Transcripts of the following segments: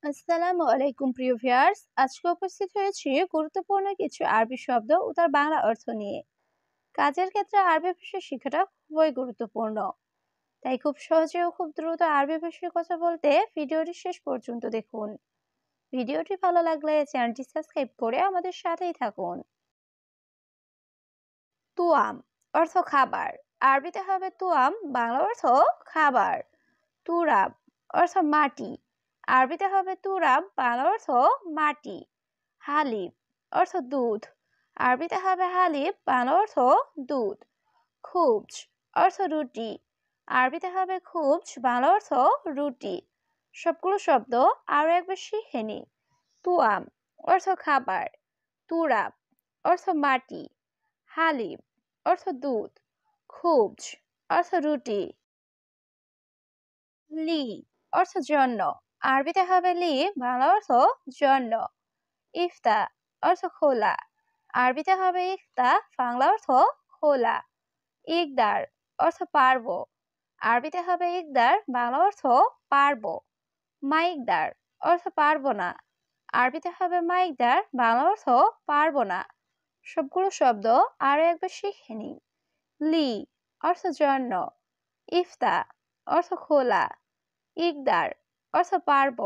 আসসালামু আলাইকুম প্রিয় ভিউয়ার্স, আজকে উপস্থিত হয়েছি গুরুত্বপূর্ণ কিছু আরবি শব্দ ও তার বাংলা অর্থ নিয়ে। কাজের ক্ষেত্রে আরবি ভাষা শেখাটা খুবই গুরুত্বপূর্ণ, তাই খুব সহজে ও খুব দ্রুত আরবি ভাষায় কথা বলতে ভিডিওটি শেষ পর্যন্ত দেখুন। ভিডিওটি ভালো লাগলে চ্যানেলটি সাবস্ক্রাইব করে আমাদের সাথেই থাকুন। তুয়াম অর্থ খাবার, আরবিতে হবে তুয়াম, বাংলা অর্থ খাবার। তুরাব অর্থ মাটি, আরবিতে হবে তুরাব, বাংলা অর্থ মাটি। হালিব অর্থ দুধ, আরবিতে হবে হালিব, বাংলা অর্থ দুধ। খুবজ অর্থ রুটি, আরবিতে হবে খুবজ, বাংলা অর্থ রুটি। সবগুলো শব্দ আরো একবার শিখে নি। তুয়াম অর্থ খাবার, তুরাব অর্থ মাটি, হালিব অর্থ দুধ, খুবজ অর্থ রুটি। লি অর্থ জন্য, আরবিতে হবে লি, বাংলা অর্থ জন্য। ইফতা অর্থ খোলা, আরবিতে হবে ইফতা, বাংলা অর্থ খোলা। ইকদার অর্থ পারব, আরবিতে হবে ইকদার, বাংলা অর্থ পারব। মাইকদার অর্থ পারব না, আরবিতে হবে মাইকদার, বাংলা অর্থ পারব না। সবগুলো শব্দ আরো একবার শিখে নিই। লি অর্থ জন্য, ইফতা অর্থ খোলা, ইকদার অর্থ পারব,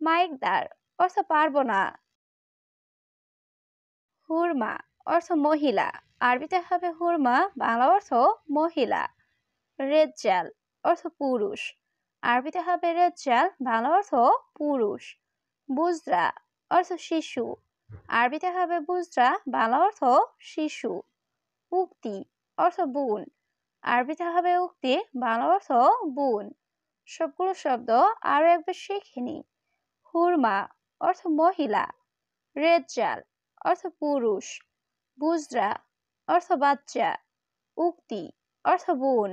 মাইকদার অর্থ পারব না। হুরমা অর্থ মহিলা, আরবিতে হবে হুরমা, বাংলা অর্থ মহিলা। রেজ্জাল অর্থ পুরুষ, আরবিতে হবে রেজ্জাল, বাংলা অর্থ পুরুষ। বুজরা অর্থ শিশু, আরবিতে হবে বুজরা, বাংলা অর্থ শিশু। উক্তি অর্থ বোন, আরবিতে হবে উক্তি, বাংলা অর্থ বোন। সবগুলো শব্দ আরো একবার শিখে নি। হুরমা অর্থ মহিলা, রেজ্জাল অর্থ পুরুষ, বুজরা অর্থ বাচ্চা, উক্তি অর্থ বোন।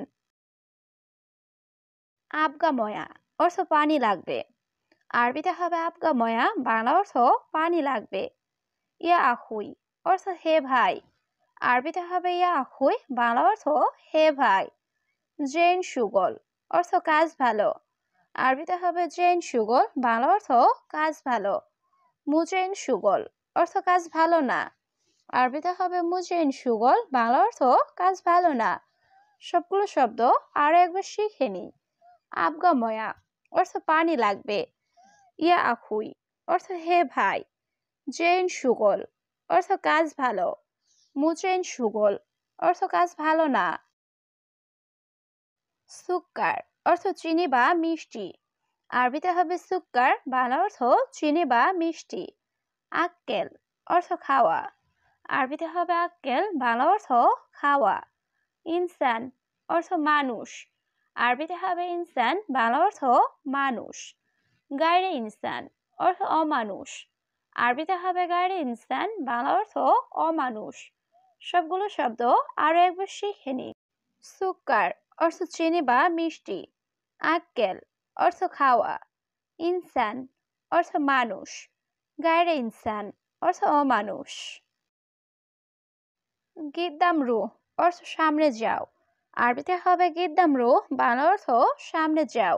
আবগাময়া অর্থ পানি লাগবে, আরবিতে হবে আবগাময়া, বাংলা অর্থ পানি লাগবে। ইয়া আখুই অর্থ হে ভাই, আরবিতে হবে ইয়া আখুই, বাংলা অর্থ হে ভাই। জেন সুগল অর্থ কাজ ভালো, আরবিতে হবে জেন সুগল, বাংলা অর্থ কাজ ভালো। মুজেন সুগল অর্থ কাজ ভালো না, আরবিতে হবে মুজেন সুগল, বাংলা অর্থ কাজ ভালো না। সবগুলো শব্দ আরো একবার শিখে নি। আবগাময়া অর্থ পানি লাগবে, ইয়া আখুই অর্থ হে ভাই, জেন সুগল অর্থ কাজ ভালো, মুজেন সুগল অর্থ কাজ ভালো না। সুক্কার অর্থ চিনি বা মিষ্টি, আরবিতে হবে সুক্কার, বাংলা অর্থ চিনি বা মিষ্টি। আক্কেল অর্থ খাওয়া, আরবিতে হবে আক্কেল, বাংলা অর্থ খাওয়া। ইনসান অর্থ মানুষ, আরবিতে হবে ইনসান, বাংলা অর্থ মানুষ। গায়রে ইনসান অর্থ অমানুষ, আরবিতে হবে গায়রে ইনসান, বাংলা অর্থ অমানুষ। সবগুলো শব্দ আরো একবার শিখে নি। সুক্কার অর্থ চিনি বা মিষ্টি, আক্কেল অর্থ খাওয়া, ইনসান অর্থ মানুষ, গায়রে ইনসান অর্থ অমানুষ। গিদ্দাম রু অর্থ সামনে যাও, আরবিতে হবে গিদ্দাম রু, বাংলা অর্থ সামনে যাও।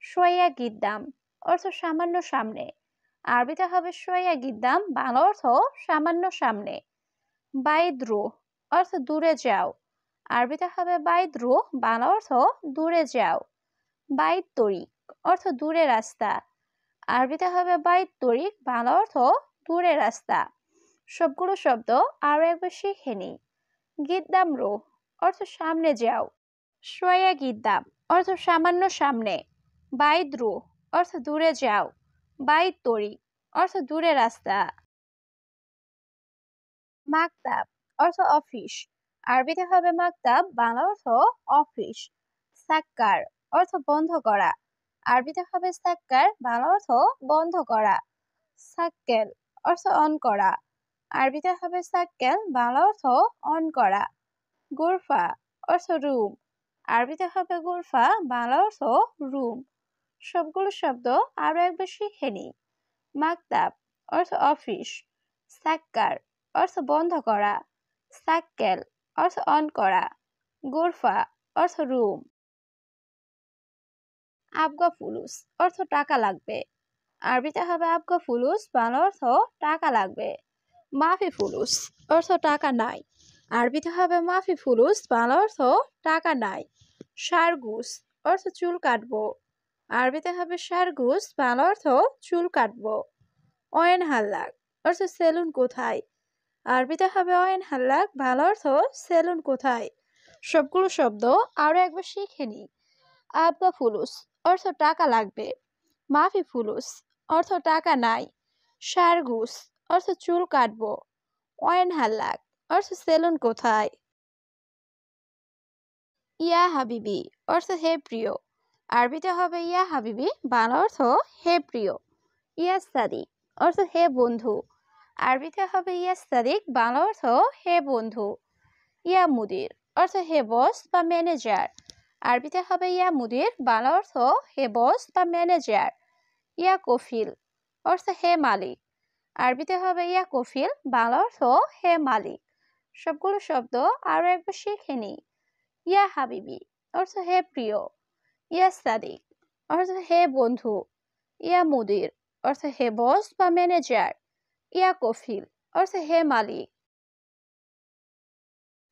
শোয়া গিদ্দাম অর্থ সামান্য সামনে, আরবিতে হবে শোয়া গিদ্দাম, বাংলা অর্থ সামান্য সামনে। বাইদ্রু অর্থ দূরে যাও, আরবিতে হবে বাইদ্রু, বাংলা অর্থ দূরে যাও। বাইত তরিক অর্থ দূরে রাস্তা, আরবিতে হবে বাইত তরিক, বাংলা অর্থ দূরে রাস্তা। সবগুলো শব্দ আরো একবার শিখে নি। গিদ্দাম রো অর্থ সামনে যাও, শোয়া গিদ্দাম অর্থ সামান্য সামনে, বাইদ্রু অর্থ দূরে যাও, বাইত তরিক অর্থ দূরে রাস্তা। মাকতাব অর্থ অফিস, আরবিতে হবে মাকতাব, বাংলা অর্থ অফিস। সাক্কার অর্থ বন্ধ করা, আরবিতে হবে সাক্কার, বাংলা অর্থ বন্ধ করা। সাক্কেল অর্থ অন করা, আরবিতে হবে সাক্কেল, বাংলা অর্থ অন করা। গুরফা অর্থ রুম, আরবিতে হবে গুরফা, বাংলা অর্থ রুম। সবগুলো শব্দ আরো একবার শিখে নি। মাকতাব অর্থ অফিস, সাক্কার অর্থ বন্ধ করা, সাক্কেল অর্থ অন করা, গুরফা অর্থ রুম। আবগা ফুলুস অর্থ টাকা লাগবে, আরবিতে হবে আপকা ফুলুস, বাংলা অর্থ টাকা লাগবে। মাফি ফুলুস অর্থ টাকা নাই। আরবিতে হবে মাফি ফুলুস, বাংলা অর্থ টাকা নাই। সারগুস অর্থ চুল কাটবো। আরবিতে হবে সারগুস, বাংলা অর্থ চুল কাটবো। অয়েন হাল্লাক অর্থ সেলুন কোথায়। আরবিতে হবে অয়েন হাল্লাক, বাংলা অর্থ সেলুন কোথায়। সবগুলো শব্দ আরো একবার শিখে নি। আবগা ফুলুস অর্থ টাকা লাগবে। মাফি ফুলুস অর্থ টাকা নাই। সারগুস অর্থ চুল কাটবো। অয়েন হাল্লাক অর্থ সেলুন কোথায়। ইয়া হাবিবি অর্থ হে প্রিয়। আরবিতে হবে ইয়া হাবিবি, বাংলা অর্থ হে প্রিয়। ইয়া সাদিক অর্থ হে বন্ধু। আরবিতে হবে ইয়া সাদিক, বাংলা অর্থ হে বন্ধু। ইয়া মুদির অর্থ হে বস বা ম্যানেজার। আরবিতে হবে ইয়া মুদির, বাংলা অর্থ হে বস বা ম্যানেজার। ইয়া কফিল অর্থ হে মালিক। আরবিতে হবে ইয়া কফিল, বাংলা অর্থ হে মালিক। সবগুলো শব্দ আরো একবার শিখে নি। ইয়া হাবিবি অর্থ হে প্রিয়। ইয়া সাদিক অর্থ হে বন্ধু। ইয়া মুদির অর্থ হে বস বা ম্যানেজার। ইয়া কফিল অর্থ হে মালিক।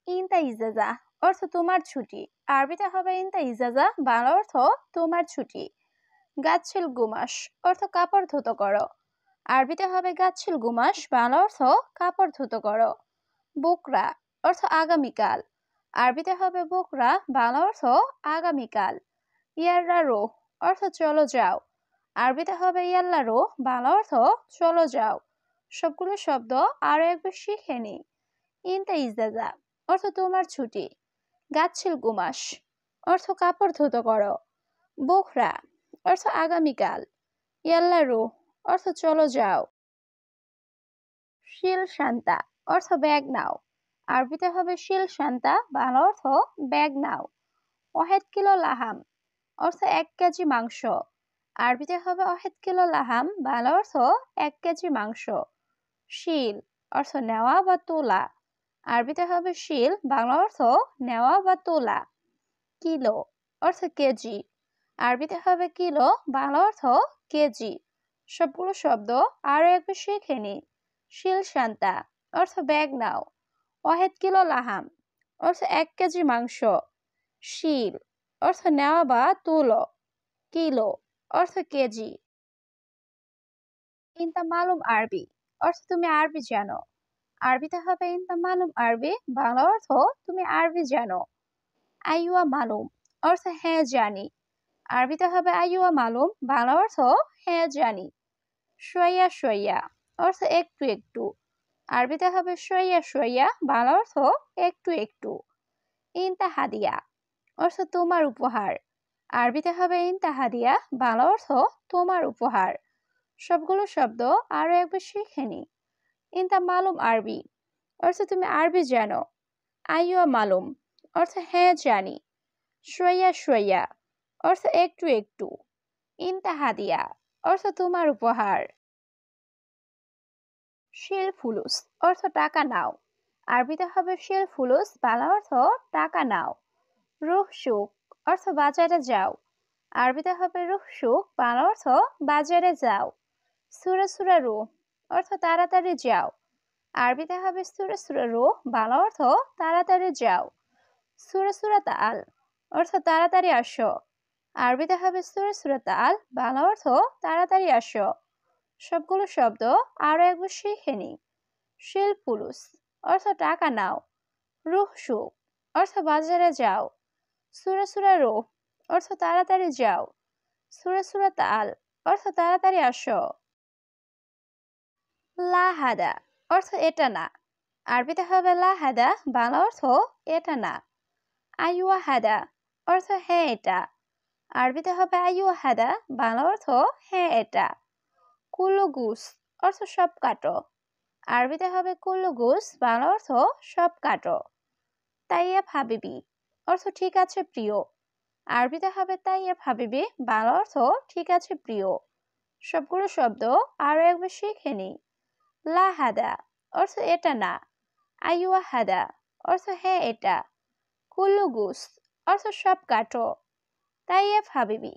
ইনতা ইজাজা অর্থ তোমার ছুটি। আরবিতে হবে ইনতা ইজাজা, বাংলা অর্থ তোমার ছুটি। গাচ্ছিল গুমাস অর্থ কাপড় ধুতো করো। আরবিতে হবে গাচ্ছিল গুমাস, বাংলা অর্থ কাপড় ধুতো করো। বুকরা অর্থ আগামীকাল। আরবিতে হবে বুকরা, বাংলা অর্থ আগামীকাল। ইয়াল্লা রো অর্থ চলো যাও। আরবিতে হবে ইয়াল্লা রো, বাংলা অর্থ চলো যাও। সবগুলো শব্দ আরো একবার শিখে নি। ইনতা ইজাজা অর্থ তোমার ছুটি। গাচ্ছিল গুমাস অর্থ কাপড় ধুতো করো। বুকরা অর্থ আগামীকাল। ইয়াল্লা রো অর্থ চলো যাও। শিল শান্তা অর্থ ব্যাগ নাও। আরবিতে হবে শিল শান্তা, বাংলা অর্থ ব্যাগ নাও। ওয়াহেদ কিলো লাহাম অর্থ 1 কেজি মাংস। আরবিতে হবে ওয়াহেদ কিলো লাহাম, বাংলা অর্থ 1 কেজি মাংস। শিল অর্থ নেওয়া বা তোলা। আরবিতে হবে শিল, বাংলা অর্থ নেওয়া বা তোলা। কিলো অর্থ কেজি। আরবিতে হবে কিলো, বাংলা অর্থ কেজি। সবগুলো শব্দ আরো একবার শিখে নি। শিল শান্তা অর্থ ব্যাগ নাও। ওয়াহেদ কিলো লাহাম অর্থ 1 কেজি মাংস। শিল অর্থ নেওয়া বা তুলো। কিলো অর্থ কেজি। ইনতা মালুম আরবি অর্থ তুমি আরবি জানো। আরবিতে হবে ইনতা মালুম আরবি, বাংলা অর্থ তুমি আরবি জানো। আইয়ুয়া মালুম অর্থ হ্যাঁ জানি। আরবিতে হবে আইয়ুয়া মালুম, বাংলা অর্থ হ্যাঁ জানি। শোয়া শোয়া অর্থ একটু একটু। আরবিতে হবে শোয়া শোয়া, বাংলা অর্থ একটু একটু। ইনতা হাদিয়া অর্থ তোমার উপহার। আরবিতে হবে ইনতা হাদিয়া, বাংলা অর্থ তোমার উপহার। সবগুলো শব্দ আরো একবার শিখে নি। ইনতা মালুম আরবি অর্থ তুমি আরবি জানো। আইয়ুয়া মালুম অর্থ হ্যাঁ জানি। শোয়া শোয়া অর্থ একটু একটু। ইনতা হাদিয়া অর্থ তোমার উপহার। শিল ফুলুস অর্থ টাকা নাও। আরবিতে হবে শিল ফুলুস, বাংলা অর্থ টাকা নাও। রুহ সুক অর্থ বাজারে যাও। আরবিতে হবে রুহ সুক, বাংলা অর্থ বাজারে যাও। সুরা সুরা রুহ অর্থ তাড়াতাড়ি যাও। আরবিতে হবে সুরা সুরা রুহ, বাংলা অর্থ তাড়াতাড়ি যাও। সুরা সুরা তাল অর্থ তাড়াতাড়ি আসো। আরবিতে হবে সুরা সুরা তাল, বাংলা অর্থ তাড়াতাড়ি আসো। সবগুলো শব্দ আরো একবার শিখে নি। শিল ফুলুস অর্থ টাকা নাও। রুহ সুক অর্থ বাজারে যাও। সুরা সুরা রুহ অর্থ তাড়াতাড়ি যাও। সুরা সুরা তাল অর্থ তাড়াতাড়ি আসো। লা হাদা অর্থ এটা না। আরবিতে হবে লা হাদা, বাংলা অর্থ এটা না। আইয়ুয়া হাদা অর্থ হ্যাঁ এটা। আরবিতে হবে আইয়ুয়া হাদা, বাংলা অর্থ হ্যাঁ এটা। কুল্লু গুস অর্থ সব কাটো। আরবিতে হবে কুল্লু গুস, বাংলা অর্থ সব কাটো। তাইয়েব হাবিবি অর্থ ঠিক আছে প্রিয়। আরবিতে হবে তাইয়েব হাবিবি, বাংলা অর্থ ঠিক আছে প্রিয়। সবগুলো শব্দ আরো একবার শিখে নি। লা হাদা অর্থ এটা না। আইয়ুয়া হাদা অর্থ হ্যাঁ এটা। কুল্লু গুস অর্থ সব কাটো। তাইয়েব হাবিবি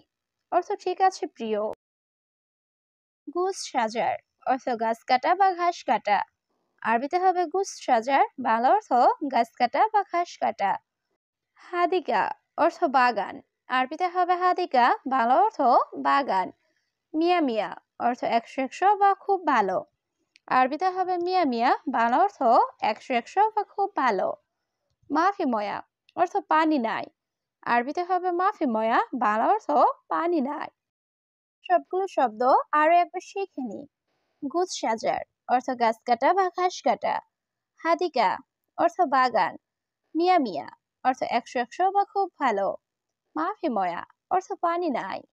অর্থ ঠিক আছে প্রিয়। গুছ সাজার অর্থ গাছ কাটা বা ঘাস কাটা। আরবিতে হবে গুছ সাজার, বাংলা অর্থ গাছ কাটা বা ঘাস কাটা। হাদিকা অর্থ বাগান, আরবিতে হবে হাদিকা, বাংলা অর্থ বাগান। মিয়া মিয়া অর্থ 100 বা খুব ভালো, আরবিতে হবে মিয়া মিয়া, বাংলা অর্থ 100 বা খুব ভালো। মাফি ময়া অর্থ পানি নাই, আরবিতে হবে মাফি ময়া, বাংলা অর্থ পানি নাই। সবগুলো শব্দ আরো একবার শিখে নি। গুছ সাজার অর্থ গাছ কাটা বা ঘাস কাটা। হাদিকা অর্থ বাগান। মিয়া মিয়া অর্থ 100 বা খুব ভালো। মাফি ময়া অর্থ পানি নাই।